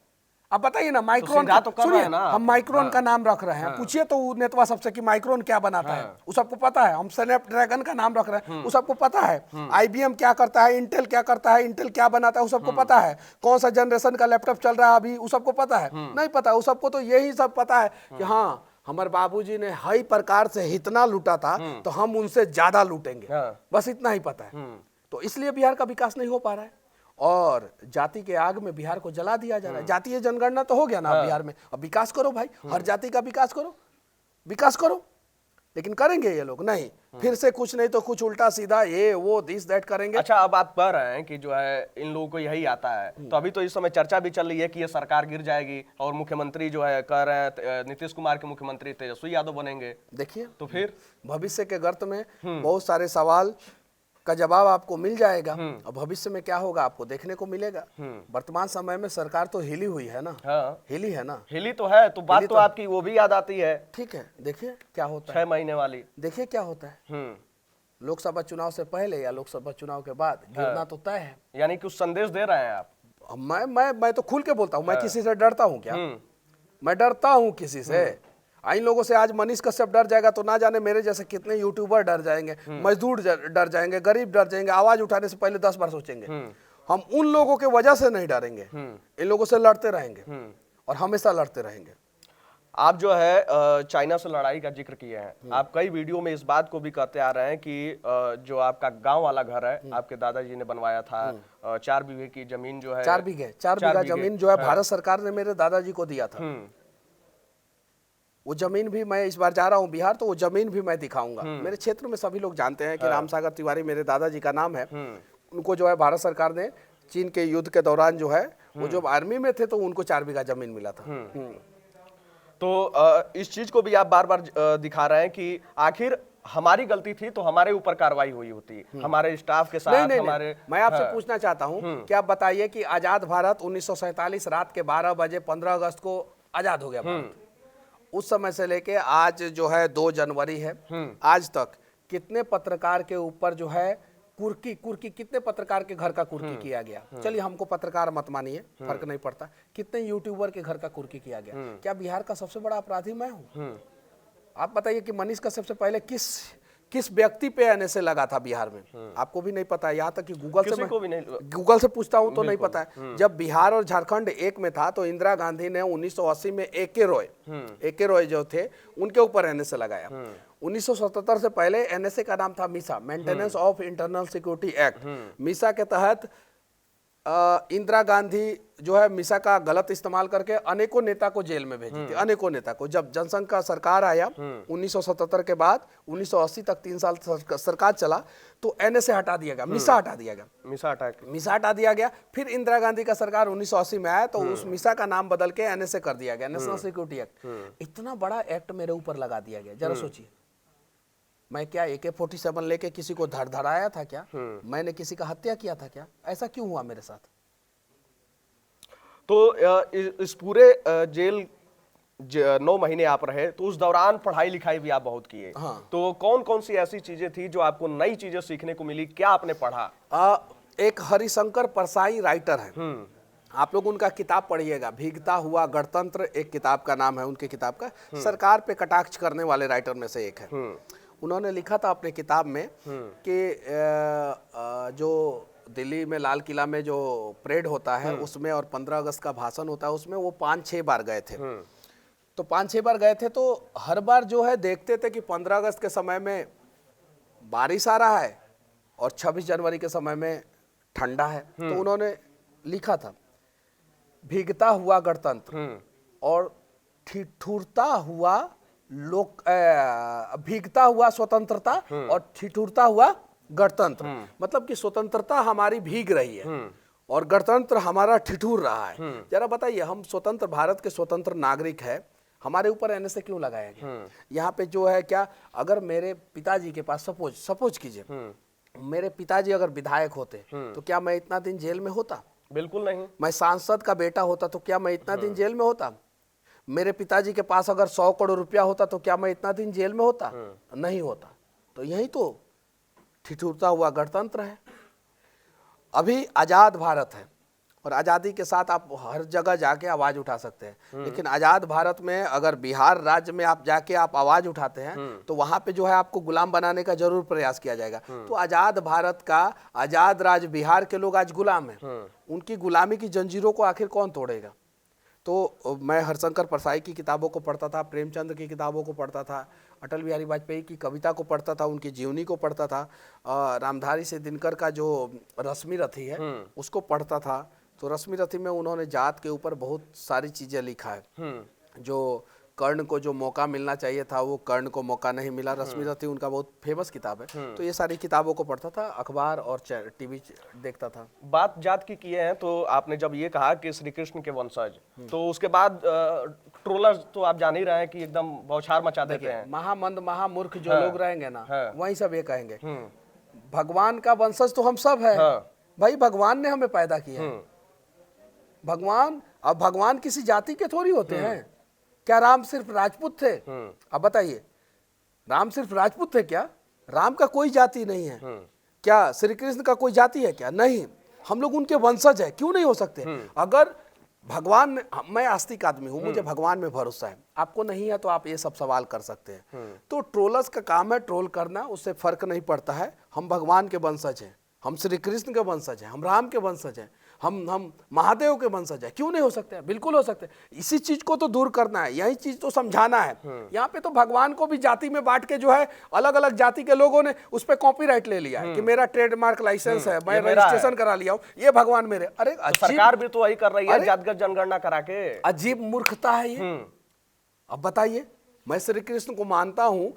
अब बताइए ना, माइक्रोन तो सुनिए, हम माइक्रोन का नाम रख रहे हैं, पूछिए तो नेतवा सबसे कि माइक्रोन क्या बनाता है, वो सबको पता है। हम स्नैपड्रैगन का नाम रख रहे हैं, वो सबको पता है। आईबीएम क्या करता है, इंटेल क्या करता है, इंटेल क्या बनाता है, वो सबको पता है। कौन सा जनरेशन का लैपटॉप चल रहा है अभी, वो सबको पता है? नहीं पता। वो सबको तो यही सब पता है कि हाँ हमारे बाबूजी ने हई प्रकार से इतना लूटा था तो हम उनसे ज्यादा लूटेंगे, बस इतना ही पता है। तो इसलिए बिहार का विकास नहीं हो पा रहा है और जाति के आग में बिहार को जला दिया जा रहा है। जातीय जनगणना तो हो गया ना बिहार में, अब विकास करो भाई, हर जाति का विकास करो। लेकिन करेंगे ये लोग नहीं, फिर से कुछ नहीं तो कुछ उल्टा सीधा ये वो दिस दैट करेंगे। अच्छा, अब आप कह रहे हैं कि जो है इन लोगों को यही आता है, तो अभी तो इस समय चर्चा भी चल रही है कि ये सरकार गिर जाएगी और मुख्यमंत्री जो है कह रहे हैं नीतीश कुमार के मुख्यमंत्री तेजस्वी यादव बनेंगे। देखिए तो फिर भविष्य के गर्त में बहुत सारे सवाल का जवाब आपको मिल जाएगा। और भविष्य में क्या होगा आपको देखने को मिलेगा। वर्तमान समय में सरकार तो हिली हुई है ना। हाँ। हिली है ना, हिली तो है, तो बात तो आपकी वो भी याद आती है। ठीक है, देखिए क्या होता है, 6 महीने वाली। देखिए क्या होता है। लोकसभा चुनाव से पहले या लोकसभा चुनाव के बाद गिरना तो तय है। यानी कुछ संदेश दे रहे हैं आप। मैं तो खुल के बोलता हूँ, मैं किसी से डरता हूँ क्या? मैं डरता हूँ किसी से? इन लोगों से आज मनीष कश्यप डर जाएगा तो ना जाने मेरे जैसे कितने यूट्यूबर डर जाएंगे, मजदूर डर जाएंगे, गरीब डर जाएंगे, आवाज उठाने से पहले 10 बार सोचेंगे। हम उन लोगों के वजह से नहीं डरेंगे, इन लोगों से लड़ते रहेंगे और हमेशा लड़ते रहेंगे। आप जो है चाइना से लड़ाई का जिक्र किए हैं, आप कई वीडियो में इस बात को भी कहते आ रहे हैं कि जो आपका गांव वाला घर है आपके दादाजी ने बनवाया था, 4 बीघे की जमीन जो है, 4 बीघा जमीन जो है भारत सरकार ने मेरे दादाजी को दिया था। वो जमीन भी मैं इस बार जा रहा हूँ बिहार, तो वो जमीन भी मैं दिखाऊंगा। मेरे क्षेत्र में सभी लोग जानते हैं कि रामसागर तिवारी मेरे दादाजी का नाम है। उनको जो है भारत सरकार ने चीन के युद्ध के दौरान जो है वो जब आर्मी में थे तो उनको 4 बीघा जमीन मिला था। तो इस चीज को भी आप बार बार दिखा रहे हैं कि आखिर हमारी गलती थी तो हमारे ऊपर कार्रवाई हुई होती, हमारे स्टाफ के साथ। नहीं, हमारे मैं आपसे पूछना चाहता हूं कि आप बताइए कि आजाद भारत 1947 रात के 12 बजे 15 अगस्त को आजाद हो गया भारत। उस समय से लेके आज जो है 2 जनवरी है, आज तक कितने पत्रकार के ऊपर जो है कुर्की कितने पत्रकार के घर का कुर्की किया गया? चलिए हमको पत्रकार मत मानिए, फर्क नहीं पड़ता। कितने यूट्यूबर के घर का कुर्की किया गया? क्या बिहार का सबसे बड़ा अपराधी मैं हूँ? आप बताइए कि मनीष कश्यप से पहले किस व्यक्ति पे एनएसए लगा था बिहार में? आपको भी नहीं पता। यहाँ तक कि गूगल से पूछता हूँ तो नहीं पता है। जब बिहार और झारखंड एक में था तो इंदिरा गांधी ने 1980 में ए.के. रॉय जो थे उनके ऊपर एनएसए लगाया। 1977 से पहले एनएसए का नाम था Misa, maintenance of internal security act. Misa के तहत इंदिरा गांधी जो है मीसा का गलत इस्तेमाल करके अनेकों नेता को जेल में भेजी थी, अनेकों नेता को। जब जनसंघ का सरकार आया 1977 के बाद 1980 तक 3 साल सरकार चला तो एनएसए हटा दिया गया, मीसा हटा दिया गया, मीसा हटा दिया गया। फिर इंदिरा गांधी का सरकार 1980 में आया तो उस मीसा का नाम बदल के एनएसए कर दिया गया, नेशनल सिक्योरिटी एक्ट। इतना बड़ा एक्ट मेरे ऊपर लगा दिया गया, जरा सोचिए। मैं क्या AK-47 लेके किसी को धड़धड़ाया था क्या? मैंने किसी का हत्या किया था क्या? ऐसा क्यों हुआ मेरे साथ? तो इस पूरे जेल 9 महीने आप रहे तो उस दौरान पढ़ाई लिखाई भी आप बहुत किए। तो कौन कौन सी ऐसी चीजें थी जो आपको नई चीजें सीखने को मिली? क्या आपने पढ़ा? एक हरिशंकर परसाई राइटर है, आप लोग उनका किताब पढ़िएगा, भीगता हुआ गणतंत्र एक किताब का नाम है उनके किताब का। सरकार पे कटाक्ष करने वाले राइटर में से एक है। उन्होंने लिखा था अपने किताब में कि जो दिल्ली में लाल किला में जो परेड होता है उसमें और 15 अगस्त का भाषण होता है उसमें वो 5-6 बार गए थे। तो 5-6 बार गए थे तो हर बार जो है देखते थे कि 15 अगस्त के समय में बारिश आ रहा है और 26 जनवरी के समय में ठंडा है। तो उन्होंने लिखा था भीगता हुआ गणतंत्र और ठिठुरता हुआ भीगता हुआ स्वतंत्रता और ठिठुरता हुआ गणतंत्र। मतलब कि स्वतंत्रता हमारी भीग रही है और गणतंत्र हमारा ठिठुर रहा है। जरा बताइए, हम स्वतंत्र भारत के स्वतंत्र नागरिक है, हमारे ऊपर एनएसए क्यों लगाया गया? यहाँ पे जो है क्या, अगर मेरे पिताजी के पास सपोज कीजिए मेरे पिताजी अगर विधायक होते तो क्या मैं इतना दिन जेल में होता? बिल्कुल नहीं। मैं सांसद का बेटा होता तो क्या मैं इतना दिन जेल में होता? मेरे पिताजी के पास अगर 100 करोड़ रुपया होता तो क्या मैं इतना दिन जेल में होता? नहीं होता। तो यही तो ठिठुरता हुआ गणतंत्र है। अभी आजाद भारत है और आजादी के साथ आप हर जगह जाके आवाज उठा सकते हैं, लेकिन आजाद भारत में अगर बिहार राज्य में आप जाके आप आवाज उठाते हैं तो वहां पे जो है आपको गुलाम बनाने का जरूर प्रयास किया जाएगा। तो आजाद भारत का आजाद राज्य बिहार के लोग आज गुलाम हैं, उनकी गुलामी की जंजीरों को आखिर कौन तोड़ेगा? तो मैं हरिशंकर परसाई की किताबों को पढ़ता था, प्रेमचंद की किताबों को पढ़ता था, अटल बिहारी वाजपेयी की कविता को पढ़ता था, उनकी जीवनी को पढ़ता था, रामधारी से दिनकर का जो रश्मि रथी है उसको पढ़ता था। तो रश्मि रथी में उन्होंने जात के ऊपर बहुत सारी चीज़ें लिखा है। जो कर्ण को जो मौका मिलना चाहिए था वो कर्ण को मौका नहीं मिला। रश्मि रथी उनका बहुत फेमस किताब है। तो ये सारी किताबों को पढ़ता था, अखबार और टीवी देखता था। बात जात की किए हैं तो आपने जब ये कहा कि श्री कृष्ण के वंशज, तो उसके बाद ट्रोलर्स तो आप जान ही रहे हैं कि एकदम बौछार मचा देते हैं। महामंद महामूर्ख जो लोग रहेंगे ना वही सब ये कहेंगे भगवान का वंशज तो हम सब है। हाँ। भाई भगवान ने हमें पैदा किया है। भगवान, अब भगवान किसी जाति के थोड़ी होते हैं। क्या राम सिर्फ राजपूत थे? अब बताइए, राम सिर्फ राजपूत थे क्या? राम का कोई जाति नहीं है। क्या श्री कृष्ण का कोई जाति है क्या? नहीं, हम लोग उनके वंशज है। क्यों नहीं हो सकते? अगर भगवान ने, मैं आस्तिक आदमी हूं, मुझे भगवान में भरोसा है, आपको नहीं है तो आप ये सब सवाल कर सकते हैं। तो ट्रोलर्स का काम है ट्रोल करना, उससे फर्क नहीं पड़ता है। हम भगवान के वंशज हैं, हम श्री कृष्ण के वंशज हैं, हम राम के वंशज हैं, हम महादेव के वंशज हैं। क्यों नहीं हो सकते? बिल्कुल हो सकते हैं। इसी चीज को तो दूर करना है, यही चीज तो समझाना है। यहाँ पे तो भगवान को भी जाति में बांट के जो है, अलग अलग जाति के लोगों ने उस पर कॉपीराइट ले लिया है कि मेरा ट्रेडमार्क लाइसेंस है, मैं रजिस्ट्रेशन करा लिया हूँ, ये भगवान मेरे। अरे सरकार भी तो वही कर रही है, जातिगत जनगणना करा के। अजीब मूर्खता है ये। अब बताइए, मैं श्री कृष्ण को मानता हूँ,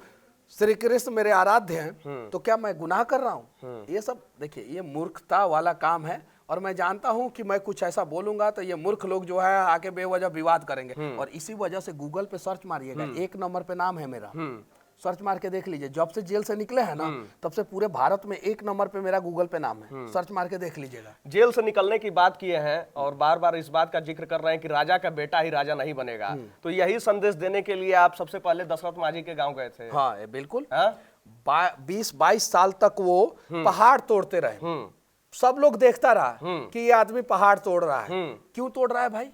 श्री कृष्ण मेरे आराध्य हैं, तो क्या मैं गुनाह कर रहा हूँ? ये सब देखिए, ये मूर्खता वाला काम है। और मैं जानता हूं कि मैं कुछ ऐसा बोलूंगा तो ये मूर्ख लोग जो है आके बेवजह विवाद करेंगे। और इसी वजह से गूगल पे सर्च मारिएगा, 1 नंबर पे नाम है मेरा, सर्च मार के देख लीजिए। जब से जेल से निकले हैं ना, तब से पूरे भारत में 1 नंबर पे मेरा गूगल पे नाम है, सर्च मार के देख लीजिएगा। जेल से निकलने की बात किए हैं और बार बार इस बात का जिक्र कर रहे हैं कि राजा का बेटा ही राजा नहीं बनेगा, तो यही संदेश देने के लिए आप सबसे पहले दशरथ मांझी के गांव गए थे। हाँ बिल्कुल। 20-22 साल तक वो पहाड़ तोड़ते रहे। सब लोग देखता रहा कि ये आदमी पहाड़ तोड़ रहा है। क्यों तोड़ रहा है भाई?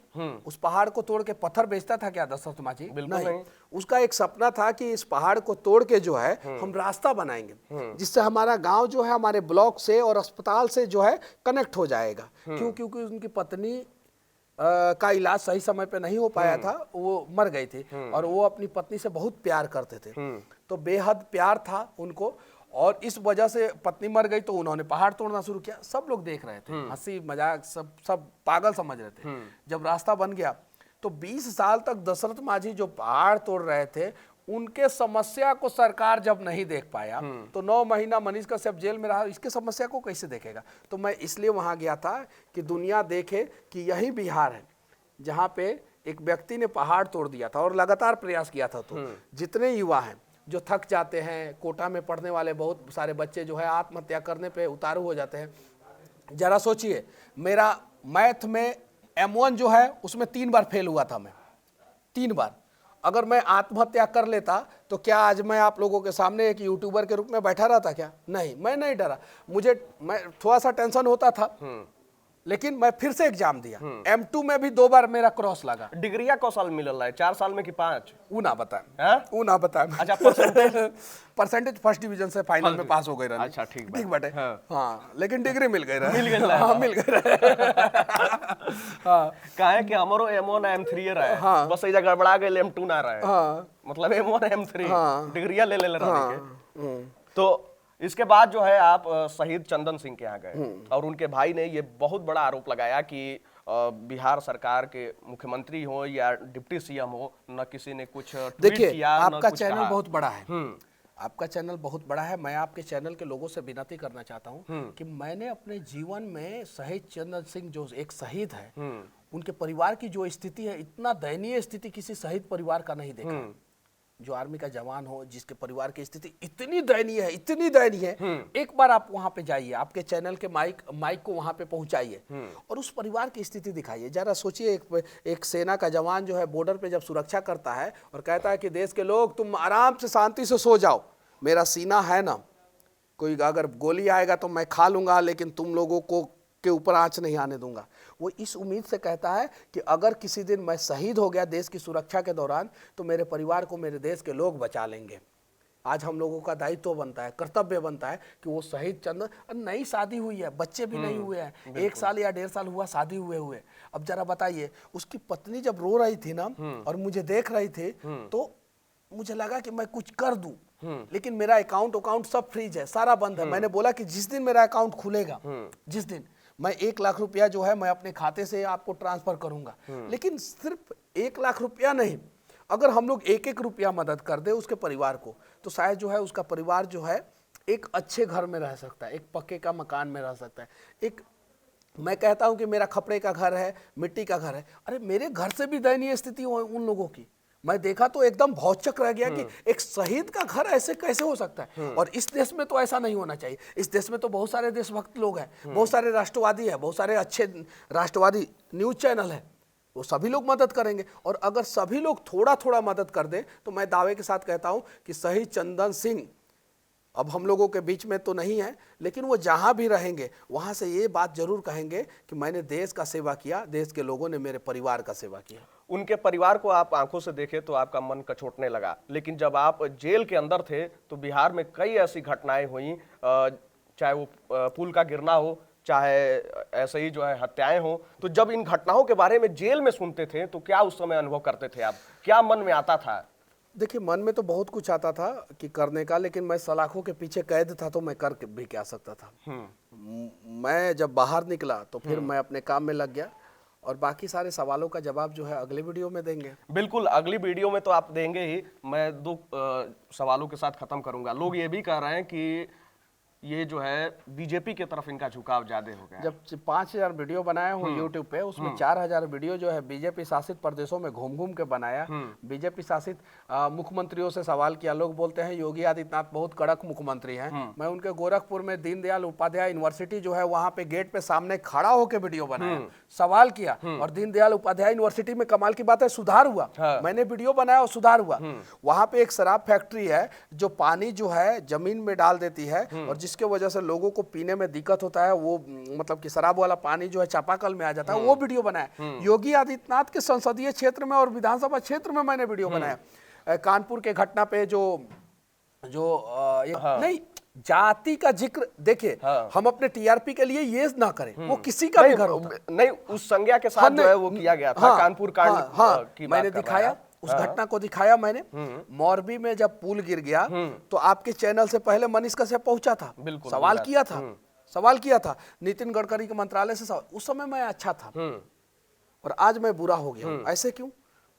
उस पहाड़ को तोड़ के पत्थर बेचता था क्या दशरथ मांझी? बिल्कुल नहीं। उसका एक सपना था कि इस पहाड़ को तोड़ के जो है हम रास्ता बनाएंगे, जिससे हमारा गांव जो है हमारे ब्लॉक से और अस्पताल से जो है कनेक्ट हो जाएगा। क्यों? क्योंकि उनकी पत्नी का इलाज सही समय पे नहीं हो पाया था, वो मर गई थी। और वो अपनी पत्नी से बहुत प्यार करते थे, तो बेहद प्यार था उनको। और इस वजह से पत्नी मर गई तो उन्होंने पहाड़ तोड़ना शुरू किया। सब लोग देख रहे थे, हंसी मजाक, सब पागल समझ रहे थे। जब रास्ता बन गया तो 20 साल तक दशरथ मांझी जो पहाड़ तोड़ रहे थे, उनके समस्या को सरकार जब नहीं देख पाया तो 9 महीना मनीष कश्यप जेल में रहा। इसके समस्या को कैसे देखेगा? तो मैं इसलिए वहां गया था कि दुनिया देखे कि यही बिहार है जहाँ पे एक व्यक्ति ने पहाड़ तोड़ दिया था और लगातार प्रयास किया था। तो जितने युवा हैं जो थक जाते हैं, कोटा में पढ़ने वाले बहुत सारे बच्चे जो है आत्महत्या करने पे उतारू हो जाते हैं। जरा सोचिए, मेरा मैथ में M1 जो है उसमें 3 बार फेल हुआ था मैं, 3 बार। अगर मैं आत्महत्या कर लेता तो क्या आज मैं आप लोगों के सामने एक यूट्यूबर के रूप में बैठा रहता क्या? नहीं, मैं नहीं डरा। मैं थोड़ा सा टेंशन होता था, लेकिन मैं फिर से एग्जाम दिया। M2 में भी 2 बार मेरा क्रॉस लगा। डिग्रिया कौ साल मिलल है? 4 साल में कि 5? वो ना बताएं। अच्छा, परसेंटेज फर्स्ट डिवीजन से फाइनल में पास हो गए। अच्छा, ठीक बटे। हाँ, लेकिन डिग्री मिल गई मिल गई। काहे कि हमरो M1 M3 रहे, बस इजा गड़बड़ा गए, M2 ना रहे। मतलब M1 M3 डिग्रिया ले रहे के। तो इसके बाद जो है आप शहीद चंदन सिंह के यहाँ गए और उनके भाई ने ये बहुत बड़ा आरोप लगाया कि बिहार सरकार के मुख्यमंत्री हो या डिप्टी सीएम हो, न किसी ने कुछ ट्वीट किया, आपका चैनल बहुत बड़ा है। आपका चैनल बहुत बड़ा है। मैं आपके चैनल के लोगों से विनती करना चाहता हूँ कि मैंने अपने जीवन में शहीद चंदन सिंह जो एक शहीद है, उनके परिवार की जो स्थिति है, इतना दयनीय स्थिति किसी शहीद परिवार का नहीं देखा। जो आर्मी का जवान हो, जिसके परिवार की स्थिति इतनी दयनीय है, इतनी दयनीय है, एक बार आप वहां पे जाइए, आपके चैनल के माइक को वहां पे पहुंचाइए और उस परिवार की स्थिति दिखाइए। जरा सोचिए, एक सेना का जवान जो है बॉर्डर पे जब सुरक्षा करता है और कहता है कि देश के लोग तुम आराम से शांति से सो जाओ, मेरा सीना है ना, कोई अगर गोली आएगा तो मैं खा लूंगा, लेकिन तुम लोगों को के ऊपर आंच नहीं आने दूंगा। वो इस उम्मीद से कहता है कि अगर किसी दिन मैं शहीद हो गया देश की सुरक्षा के दौरान तो मेरे परिवार को मेरे देश के लोग बचा लेंगे। आज हम लोगों का दायित्व बनता है, कर्तव्य बनता है कि वो शहीद चंदन, नई शादी हुई है, बच्चे भी नहीं हुए हैं, 1 साल या 1.5 साल हुआ शादी हुए। अब जरा बताइए, उसकी पत्नी जब रो रही थी ना और मुझे देख रही थी तो मुझे लगा कि मैं कुछ कर दूं, लेकिन मेरा अकाउंट सब फ्रीज है, सारा बंद है। मैंने बोला कि जिस दिन मेरा अकाउंट खुलेगा, जिस दिन मैं 1 लाख रुपया जो है मैं अपने खाते से आपको ट्रांसफर करूंगा। लेकिन सिर्फ 1 लाख रुपया नहीं, अगर हम लोग 1-1 रुपया मदद कर दे उसके परिवार को, तो शायद जो है उसका परिवार जो है एक अच्छे घर में रह सकता है, एक पक्के का मकान में रह सकता है। एक मैं कहता हूं कि मेरा खपड़े का घर है, मिट्टी का घर है। अरे मेरे घर से भी दयनीय स्थिति हो उन लोगों की। मैं देखा तो एकदम भौचक रह गया कि एक शहीद का घर ऐसे कैसे हो सकता है। और इस देश में तो ऐसा नहीं होना चाहिए। इस देश में तो बहुत सारे देशभक्त लोग हैं, बहुत सारे राष्ट्रवादी हैं, बहुत सारे अच्छे राष्ट्रवादी न्यूज चैनल है, वो सभी लोग मदद करेंगे। और अगर सभी लोग थोड़ा थोड़ा मदद कर दें तो मैं दावे के साथ कहता हूं कि शहीद चंदन सिंह अब हम लोगों के बीच में तो नहीं है, लेकिन वो जहां भी रहेंगे वहां से ये बात जरूर कहेंगे कि मैंने देश का सेवा किया, देश के लोगों ने मेरे परिवार का सेवा किया। उनके परिवार को आप आंखों से देखे तो आपका मन कचोटने लगा, लेकिन जब आप जेल के अंदर थे तो बिहार में कई ऐसी घटनाएं हुई, चाहे वो पुल का गिरना हो, चाहे ऐसे ही जो है हत्याएं हो। तो जब इन घटनाओं के बारे में जेल में सुनते थे तो क्या उस समय अनुभव करते थे आप, क्या मन में आता था? देखिए, मन में तो बहुत कुछ आता था कि करने का, लेकिन मैं सलाखों के पीछे कैद था तो मैं कर भी क्या सकता था। मैं जब बाहर निकला तो फिर मैं अपने काम में लग गया, और बाकी सारे सवालों का जवाब जो है अगले वीडियो में देंगे। बिल्कुल, अगली वीडियो में तो आप देंगे ही। मैं दो सवालों के साथ खत्म करूंगा। लोग ये भी कह रहे हैं कि ये जो है बीजेपी की तरफ इनका झुकाव ज्यादा हो गया। जब 5000 वीडियो बनाया हूँ यूट्यूब पे, उसमें 4000 वीडियो जो है बीजेपी शासित प्रदेशों में घूम घूम के बनाया। बीजेपी शासित मुख्यमंत्रियों से सवाल किया। लोग बोलते हैं योगी आदित्यनाथ बहुत कड़क मुख्यमंत्री हैं। मैं उनके गोरखपुर में दीनदयाल उपाध्याय यूनिवर्सिटी जो है वहां पे गेट पे सामने खड़ा होकर वीडियो बनाया, सवाल किया, और दीनदयाल उपाध्याय यूनिवर्सिटी में कमाल की बात है सुधार हुआ। मैंने वीडियो बनाया और सुधार हुआ। वहां पे एक शराब फैक्ट्री है जो पानी जो है जमीन में डाल देती है, और जिसके वजह से लोगों को पीने में दिक्कत होता है, वो मतलब कि शराब वाला पानी जो है चापाकल में आ जाता है, वो वीडियो बनाया। योगी आदित्यनाथ के संसदीय क्षेत्र में और विधानसभा क्षेत्र में मैंने वीडियो बनाया। कानपुर के घटना पे जो नहीं, जाति का जिक्र देखिए, हम अपने टीआरपी के लिए ये ना करें, वो किसी का भी घर होता नहीं, उस संज्ञा के साथ जो है वो किया गया था। कानपुर कांड की मैंने दिखाया, उस घटना को दिखाया मैंने। मोरबी में जब पुल गिर गया तो आपके चैनल से पहले मनीष कश्यप पहुंचा था, सवाल किया था नितिन गडकरी के मंत्रालय से सवाल। उस समय मैं अच्छा था और आज मैं बुरा हो गया हूं। ऐसे क्यों?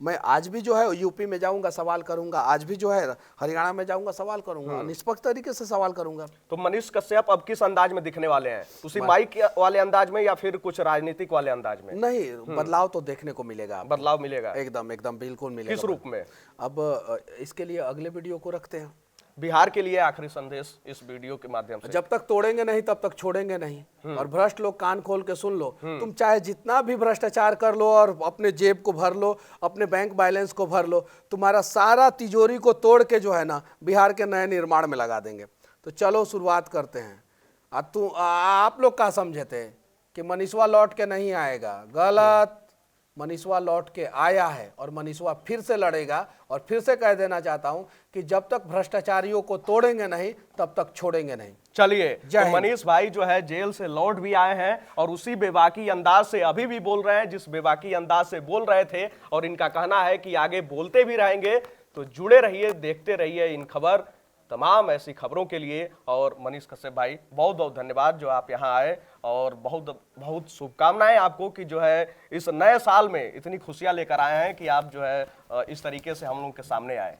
मैं आज भी जो है यूपी में जाऊंगा सवाल करूंगा, आज भी जो है हरियाणा में जाऊंगा सवाल करूंगा, निष्पक्ष तरीके से सवाल करूंगा। तो मनीष कश्यप अब किस अंदाज में दिखने वाले हैं? उसी माइक वाले अंदाज में या फिर कुछ राजनीतिक वाले अंदाज में? नहीं, बदलाव तो देखने को मिलेगा। बदलाव मिलेगा, एकदम बिल्कुल मिलेगा। किस रूप में? अब इसके लिए अगले वीडियो को रखते हैं। बिहार के लिए आखिरी संदेश इस वीडियो के माध्यम से। जब तक तोड़ेंगे नहीं तब तक छोड़ेंगे नहीं। और भ्रष्ट लोग कान खोल के सुन लो, तुम चाहे जितना भी भ्रष्टाचार कर लो और अपने जेब को भर लो, अपने बैंक बैलेंस को भर लो, तुम्हारा सारा तिजोरी को तोड़ के जो है ना बिहार के नए निर्माण में लगा देंगे। तो चलो शुरुआत करते हैं। आप लोग क्या समझे थे कि मनीषवा लौट के नहीं आएगा? गलत। मनीषवा लौट के आया है और मनीषवा फिर से लड़ेगा। और फिर से कह देना चाहता हूं कि जब तक भ्रष्टाचारियों को तोड़ेंगे नहीं तब तक छोड़ेंगे नहीं। चलिए, तो मनीष भाई जो है जेल से लौट भी आए हैं और उसी बेबाकी अंदाज से अभी भी बोल रहे हैं जिस बेबाकी अंदाज से बोल रहे थे, और इनका कहना है कि आगे बोलते भी रहेंगे। तो जुड़े रहिए, देखते रहिए इन खबर, तमाम ऐसी खबरों के लिए। और मनीष कश्यप भाई बहुत बहुत धन्यवाद जो आप यहाँ आए, और बहुत बहुत शुभकामनाएं आपको कि जो है इस नए साल में इतनी खुशियां लेकर आए हैं कि आप जो है इस तरीके से हम लोगों के सामने आए।